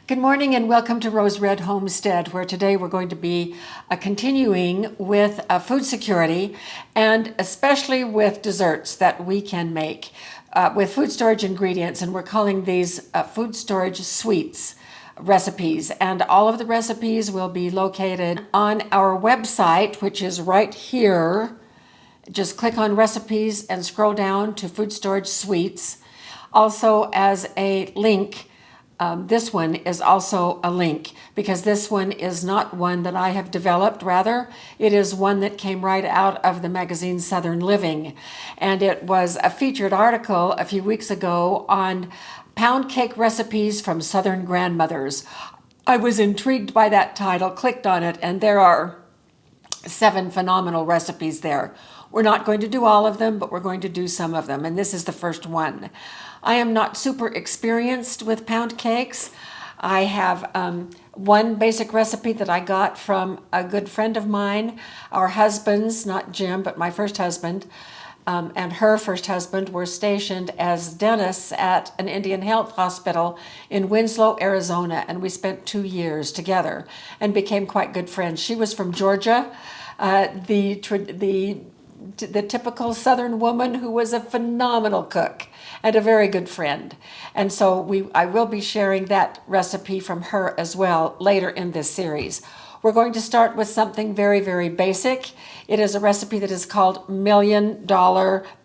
Good morning and welcome to Rose Red Homestead, where today we're going to be continuing with food security and especially with desserts that we can make with food storage ingredients, and we're calling these food storage sweets recipes. And all of the recipes will be located on our website, which is right here. Just click on recipes and scroll down to food storage sweets. Also, as a link, this one is also a link because this one is not one that I have developed. Rather, it is one that came right out of the magazine Southern Living. And it was a featured article a few weeks ago on pound cake recipes from Southern grandmothers. I was intrigued by that title, clicked on it, and there are 7 phenomenal recipes there. We're not going to do all of them, but we're going to do some of them, and this is the first one. I am not super experienced with pound cakes. I have one basic recipe that I got from a good friend of mine. Our husbands, not Jim, but my first husband, and her first husband were stationed as dentists at an Indian Health Hospital in Winslow, Arizona, and we spent 2 years together and became quite good friends. She was from Georgia, the typical Southern woman who was a phenomenal cook and a very good friend. And so I will be sharing that recipe from her as well later in this series. We're going to start with something very, very basic. It is a recipe that is called $1 Million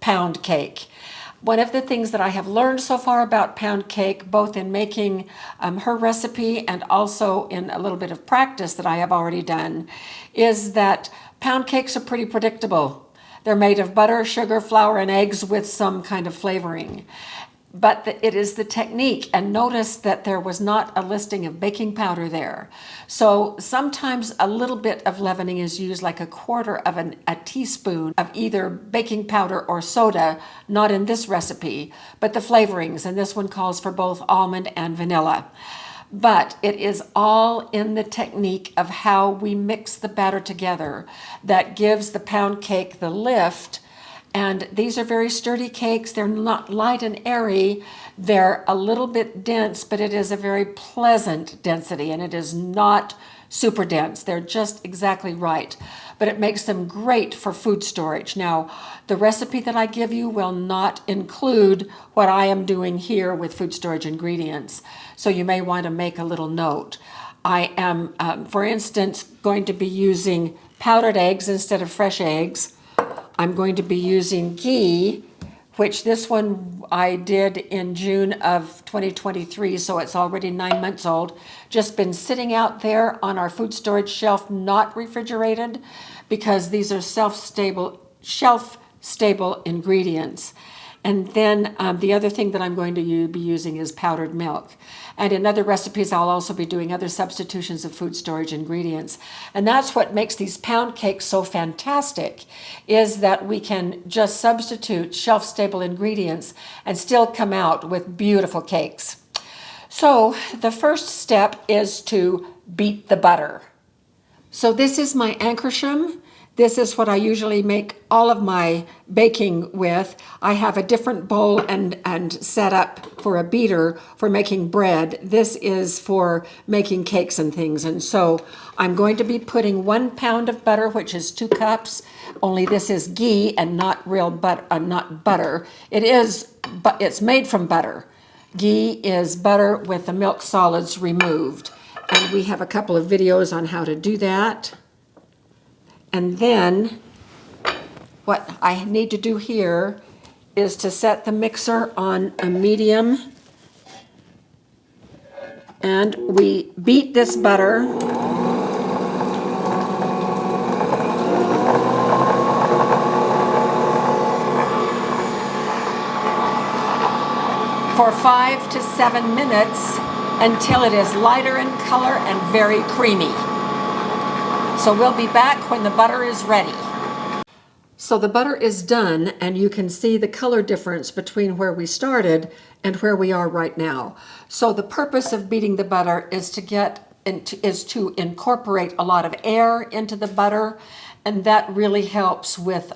Pound Cake. One of the things that I have learned so far about pound cake, both in making her recipe and also in a little bit of practice that I have already done, is that pound cakes are pretty predictable. They're made of butter, sugar, flour, and eggs with some kind of flavoring. But it is the technique, and notice that there was not a listing of baking powder there. So sometimes a little bit of leavening is used, like a quarter of a teaspoon of either baking powder or soda, not in this recipe, but the flavorings, and this one calls for both almond and vanilla. But it is all in the technique of how we mix the batter together that gives the pound cake the lift. And these are very sturdy cakes. They're not light and airy. They're a little bit dense, but it is a very pleasant density, and it is not super dense. They're just exactly right, but it makes them great for food storage. Now, the recipe that I give you will not include what I am doing here with food storage ingredients, so you may want to make a little note. I am, for instance, going to be using powdered eggs instead of fresh eggs. I'm going to be using ghee, which this one I did in June of 2023, so it's already 9 months old. Just been sitting out there on our food storage shelf, not refrigerated, because these are shelf-stable ingredients. And then the other thing that I'm going to be using is powdered milk. And in other recipes, I'll also be doing other substitutions of food storage ingredients. And that's what makes these pound cakes so fantastic, is that we can just substitute shelf-stable ingredients and still come out with beautiful cakes. So the first step is to beat the butter. So this is my Anckersham. This is what I usually make all of my baking with. I have a different bowl and set up for a beater for making bread. This is for making cakes and things. And so I'm going to be putting 1 pound of butter, which is 2 cups, only this is ghee and not real butter, not butter. It's made from butter. Ghee is butter with the milk solids removed. And we have a couple of videos on how to do that. And then what I need to do here is to set the mixer on a medium, and we beat this butter for 5 to 7 minutes until it is lighter in color and very creamy. So we'll be back when the butter is ready. So the butter is done, and you can see the color difference between where we started and where we are right now. So the purpose of beating the butter is to incorporate a lot of air into the butter, and that really helps with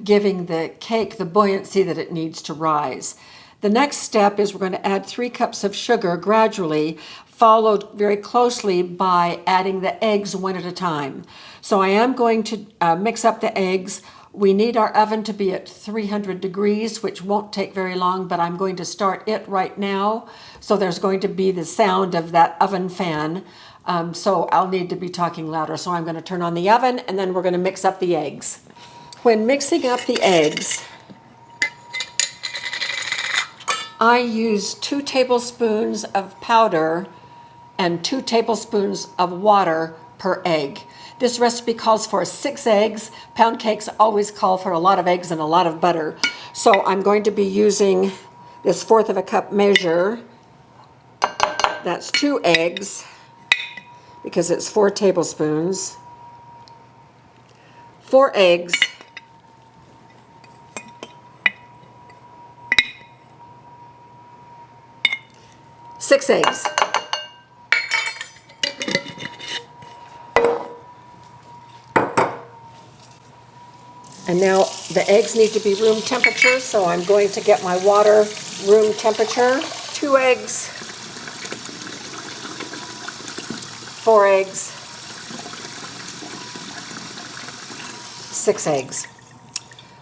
giving the cake the buoyancy that it needs to rise. The next step is we're going to add 3 cups of sugar gradually followed very closely by adding the eggs one at a time. So I am going to mix up the eggs. We need our oven to be at 300 degrees, which won't take very long, but I'm going to start it right now. So there's going to be the sound of that oven fan. So I'll need to be talking louder. So I'm going to turn on the oven and then we're going to mix up the eggs. When mixing up the eggs, I use 2 tablespoons of powder and 2 tablespoons of water per egg. This recipe calls for 6 eggs. Pound cakes always call for a lot of eggs and a lot of butter. So I'm going to be using this 1/4 of a cup measure. That's 2 eggs because it's 4 tablespoons. 4 eggs. 6 eggs. And now the eggs need to be room temperature, so I'm going to get my water room temperature. 2 eggs, 4 eggs, 6 eggs.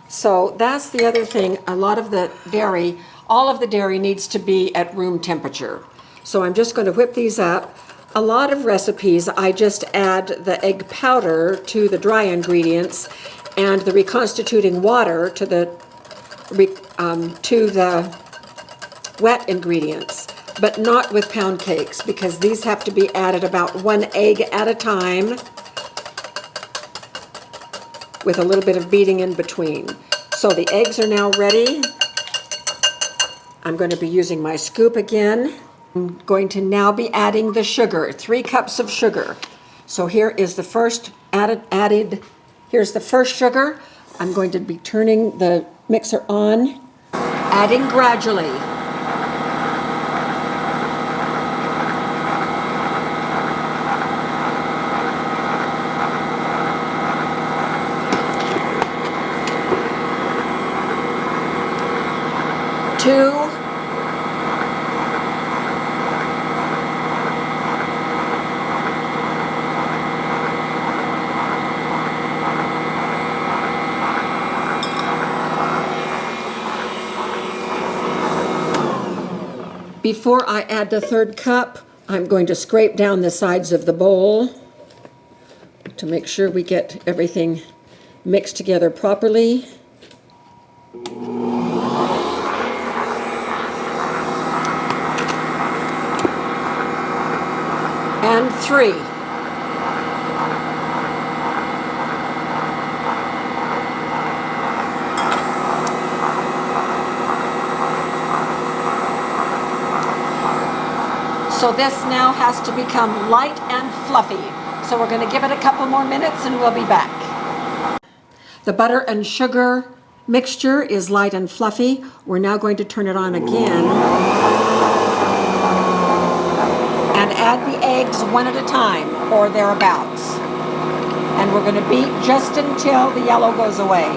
So that's the other thing. A lot of the dairy, all of the dairy needs to be at room temperature. So I'm just going to whip these up. A lot of recipes, I just add the egg powder to the dry ingredients and the reconstituting water to the wet ingredients, but not with pound cakes because these have to be added about 1 egg at a time with a little bit of beating in between. So the eggs are now ready. I'm going to be using my scoop again. I'm going to now be adding the sugar, 3 cups of sugar. So here is the first here's the first sugar. I'm going to be turning the mixer on, adding gradually. Two, before I add the 3rd cup, I'm going to scrape down the sides of the bowl to make sure we get everything mixed together properly. And 3. So this now has to become light and fluffy. So we're going to give it a couple more minutes and we'll be back. The butter and sugar mixture is light and fluffy. We're now going to turn it on again and add the eggs 1 at a time or thereabouts. And we're going to beat just until the yellow goes away.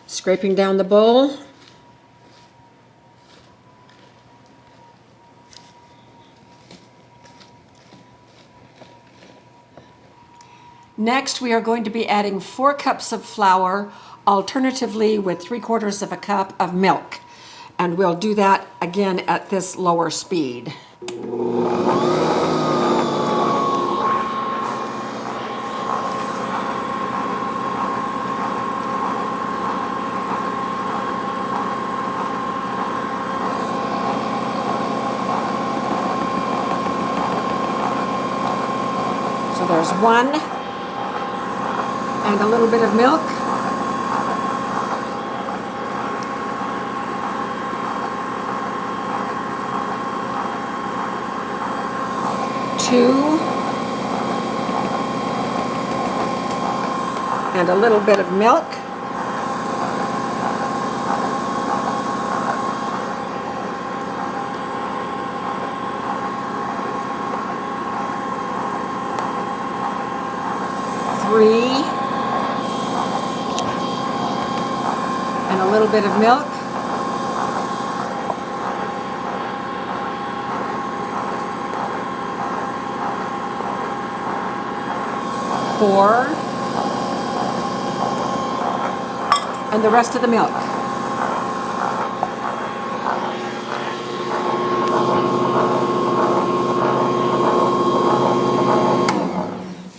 Scraping down the bowl. Next, we are going to be adding 4 cups of flour, alternatively with 3/4 of a cup of milk. And we'll do that again at this lower speed. there's 1 and a little bit of milk. 2 and a little bit of milk. 3 and a little bit of milk. 4 and the rest of the milk.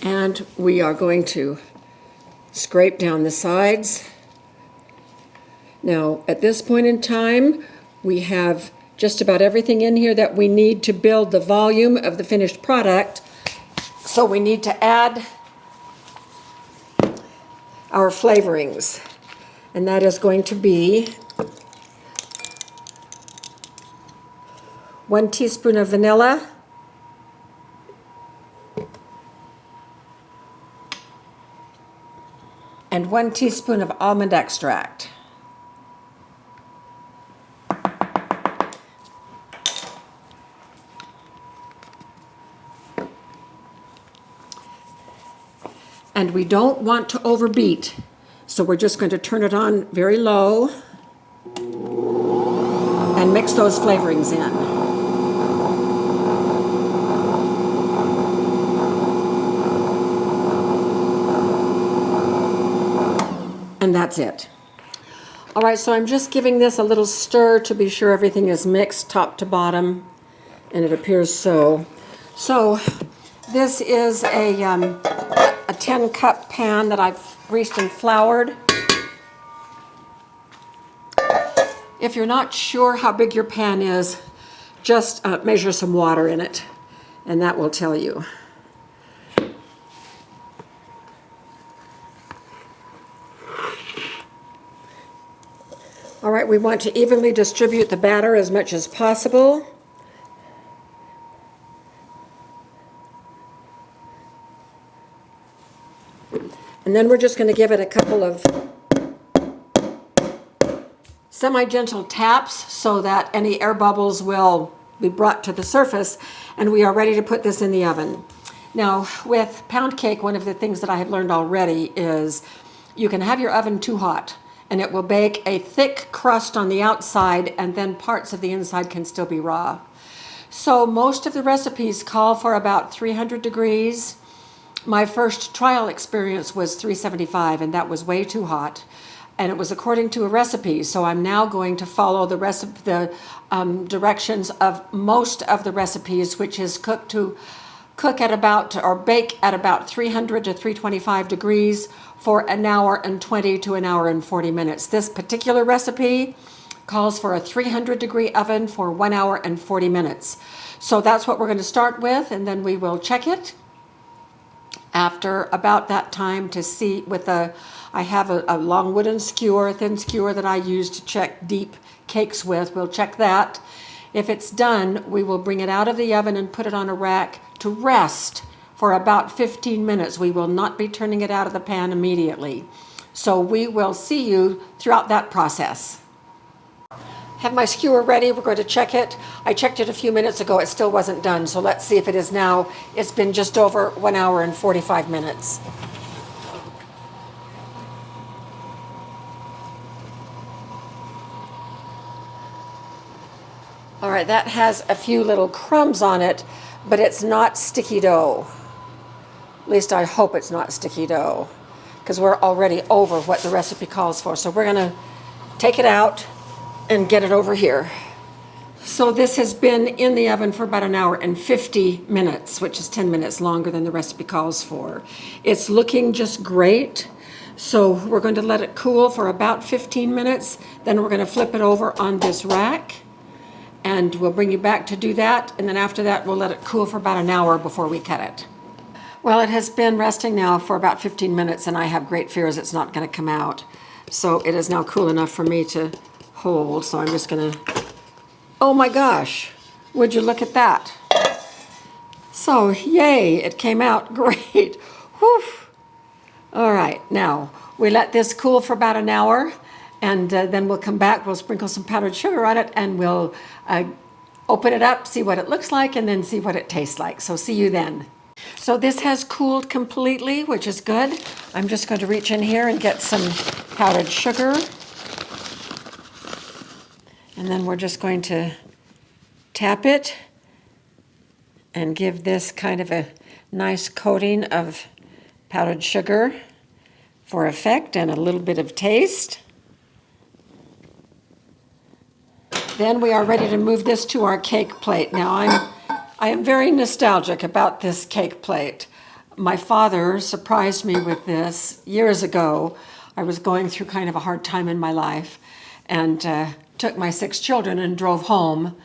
And we are going to scrape down the sides. Now, at this point in time, we have just about everything in here that we need to build the volume of the finished product. So we need to add our flavorings. And that is going to be 1 teaspoon of vanilla, and 1 teaspoon of almond extract. And we don't want to overbeat, so we're just going to turn it on very low and mix those flavorings in. And that's it. All right, so I'm just giving this a little stir to be sure everything is mixed top to bottom, and it appears so. So this is a 10-cup pan that I've greased and floured. If you're not sure how big your pan is, just measure some water in it, and that will tell you. All right, we want to evenly distribute the batter as much as possible. And then we're just going to give it a couple of semi-gentle taps so that any air bubbles will be brought to the surface, and we are ready to put this in the oven. Now, with pound cake, one of the things that I have learned already is you can have your oven too hot, and it will bake a thick crust on the outside, and then parts of the inside can still be raw. So most of the recipes call for about 300 degrees. My first trial experience was 375, and that was way too hot. And it was according to a recipe, so I'm now going to follow the directions of most of the recipes, which is cook at about, or bake at about 300 to 325 degrees for an hour and 20 to an hour and 40 minutes. This particular recipe calls for a 300 degree oven for 1 hour and 40 minutes. So that's what we're going to start with, and then we will check it after about that time to see with I have a long wooden skewer, a thin skewer that I use to check deep cakes with. We'll check that. If it's done, we will bring it out of the oven and put it on a rack to rest for about 15 minutes. We will not be turning it out of the pan immediately. So we will see you throughout that process. Have my skewer ready. We're going to check it. I checked it a few minutes ago. It still wasn't done. So let's see if it is now. It's been just over 1 hour and 45 minutes. All right, that has a few little crumbs on it, but it's not sticky dough. At least I hope it's not sticky dough, because we're already over what the recipe calls for. So we're going to take it out and get it over here. So this has been in the oven for about 1 hour and 50 minutes, which is 10 minutes longer than the recipe calls for. It's looking just great. So we're going to let it cool for about 15 minutes. Then we're going to flip it over on this rack, and we'll bring you back to do that. And then after that, we'll let it cool for about 1 hour before we cut it. Well, it has been resting now for about 15 minutes, and I have great fears it's not going to come out. So it is now cool enough for me to hold. So I'm just going to, oh my gosh, would you look at that? So yay, it came out great. Whew. All right, now we let this cool for about an hour, and then we'll come back, we'll sprinkle some powdered sugar on it, and we'll open it up, see what it looks like, and then see what it tastes like. So see you then. So this has cooled completely, which is good. I'm just going to reach in here and get some powdered sugar. And then we're just going to tap it and give this kind of a nice coating of powdered sugar for effect and a little bit of taste. Then we are ready to move this to our cake plate. Now I am very nostalgic about this cake plate. My father surprised me with this years ago. I was going through kind of a hard time in my life, and took my 6 children and drove home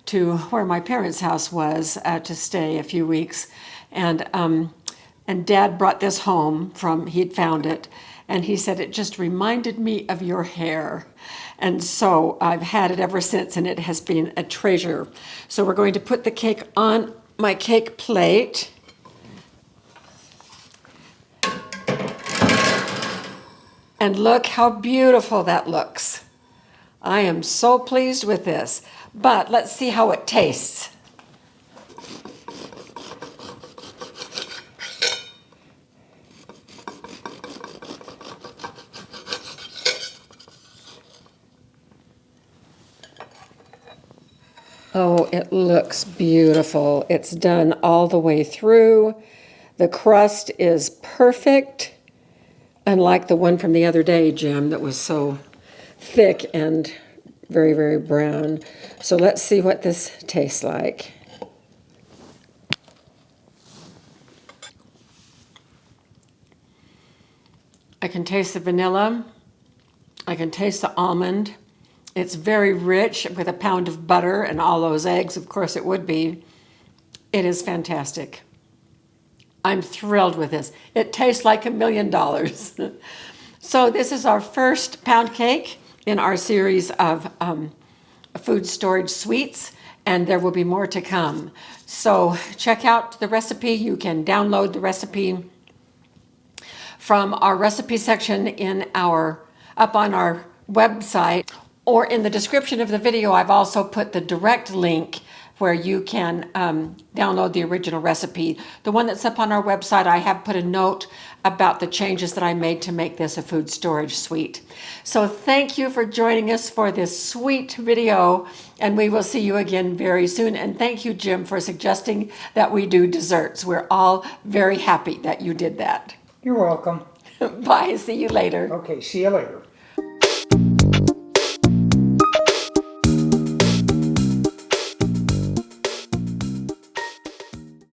to where my parents' house was to stay a few weeks. And Dad brought this home from, he'd found it, and he said, it just reminded me of your hair. And so I've had it ever since, and it has been a treasure. So we're going to put the cake on my cake plate. And look how beautiful that looks. I am so pleased with this. But let's see how it tastes. Oh, it looks beautiful. It's done all the way through. The crust is perfect, unlike the one from the other day, Jim, that was so thick and very, very brown. So let's see what this tastes like. I can taste the vanilla. I can taste the almond. It's very rich with a pound of butter and all those eggs. Of course it would be. It is fantastic. I'm thrilled with this. It tastes like $1 million. So this is our first pound cake in our series of food storage sweets, and there will be more to come. So check out the recipe. You can download the recipe from our recipe section up on our website, or in the description of the video. I've also put the direct link where you can download the original recipe. The one that's up on our website, I have put a note about the changes that I made to make this a food storage sweet. So thank you for joining us for this sweet video, and we will see you again very soon. And thank you, Jim, for suggesting that we do desserts. We're all very happy that you did that. You're welcome. Bye. See you later. Okay, see you later.